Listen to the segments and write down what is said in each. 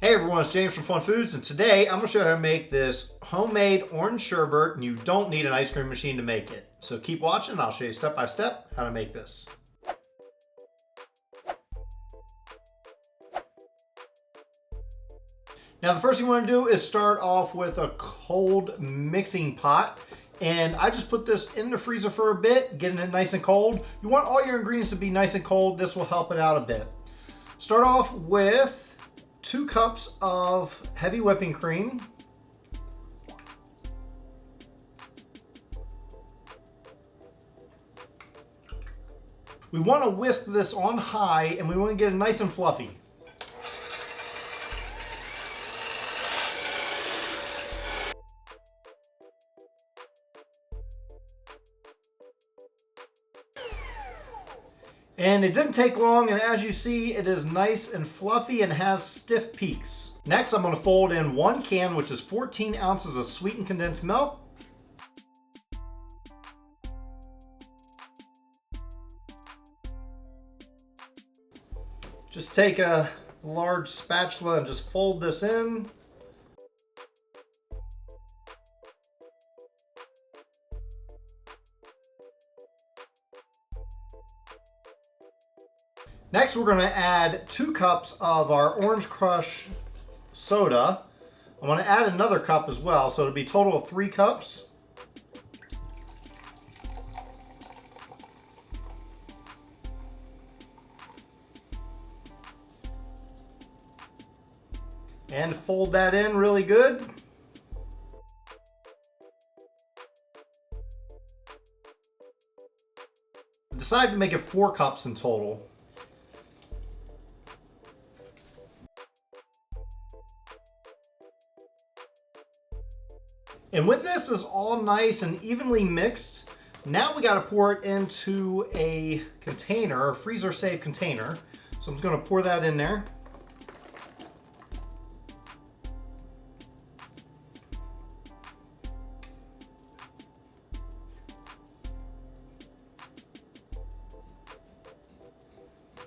Hey everyone, it's James from FunFoods, and today I'm going to show you how to make this homemade orange sherbet, and you don't need an ice cream machine to make it. So keep watching, and I'll show you step by step how to make this. Now the first thing you want to do is start off with a cold mixing pot, and I just put this in the freezer for a bit, getting it nice and cold. You want all your ingredients to be nice and cold. This will help it out a bit. Start off with 2 cups of heavy whipping cream. We want to whisk this on high, and we want to get it nice and fluffy. And it didn't take long, and as you see, it is nice and fluffy and has stiff peaks. Next, I'm going to fold in 1 can, which is 14 ounces of sweetened condensed milk. Just take a large spatula and just fold this in. Next, we're going to add 2 cups of our Orange Crush soda. I'm going to add another cup as well, so it'll be a total of 3 cups. And fold that in really good. Decided to make it 4 cups in total. And when this is all nice and evenly mixed, now we got to pour it into a container, a freezer safe container. So I'm just going to pour that in there.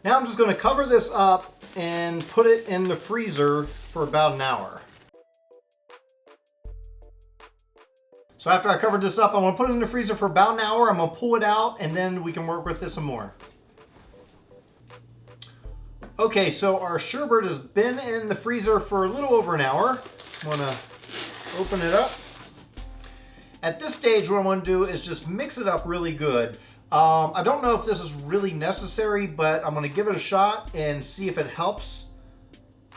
Now I'm just going to cover this up and put it in the freezer for about an hour. So after I covered this up, I'm going to put it in the freezer for about an hour. I'm going to pull it out, and then we can work with this some more. Okay, so our sherbet has been in the freezer for a little over an hour. I'm going to open it up. At this stage, what I'm going to do is just mix it up really good. I don't know if this is really necessary, but I'm going to give it a shot and see if it helps.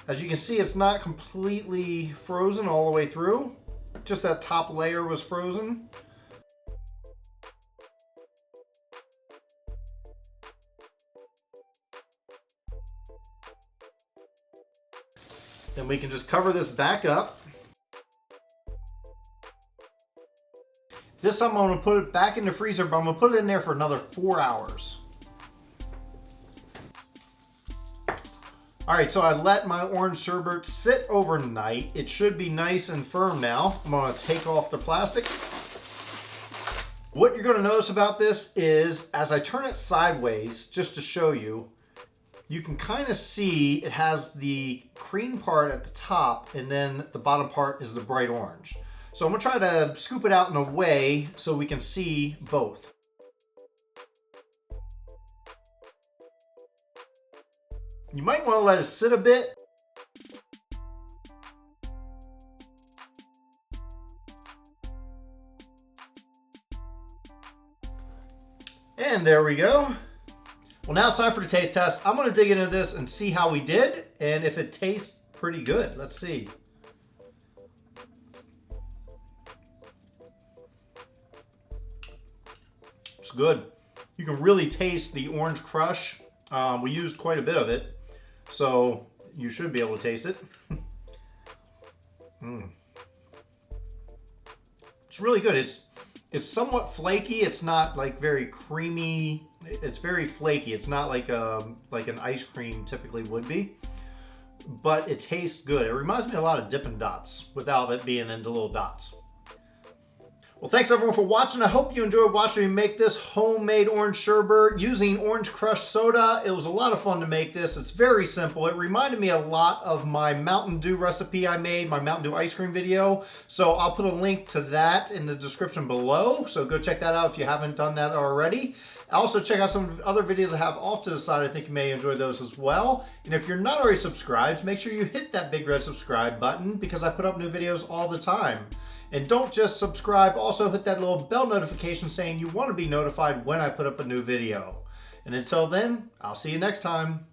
As you can see, it's not completely frozen all the way through. Just that top layer was frozen. Then we can just cover this back up. This time I'm going to put it back in the freezer, but I'm going to put it in there for another 4 hours. Alright, so I let my orange sherbet sit overnight. It should be nice and firm now. I'm going to take off the plastic. What you're going to notice about this is, as I turn it sideways, just to show you, you can kind of see it has the cream part at the top, and then the bottom part is the bright orange. So I'm going to try to scoop it out in a way so we can see both. You might want to let it sit a bit. And there we go. Well, now it's time for the taste test. I'm going to dig into this and see how we did and if it tastes pretty good. Let's see. It's good. You can really taste the Orange Crush. We used quite a bit of it, so you should be able to taste it. It's really good. It's somewhat flaky. It's not like very creamy. It's very flaky. It's not like an ice cream typically would be, but it tastes good. It reminds me a lot of Dippin' Dots without it being into little dots. Well, thanks everyone for watching. I hope you enjoyed watching me make this homemade orange sherbet using orange crush soda. It was a lot of fun to make this. It's very simple. It reminded me a lot of my Mountain Dew recipe I made, my Mountain Dew ice cream video. So I'll put a link to that in the description below. So go check that out if you haven't done that already. Also check out some other videos I have off to the side. I think you may enjoy those as well. And if you're not already subscribed, make sure you hit that big red subscribe button because I put up new videos all the time. And don't just subscribe, also hit that little bell notification saying you want to be notified when I put up a new video. And until then, I'll see you next time.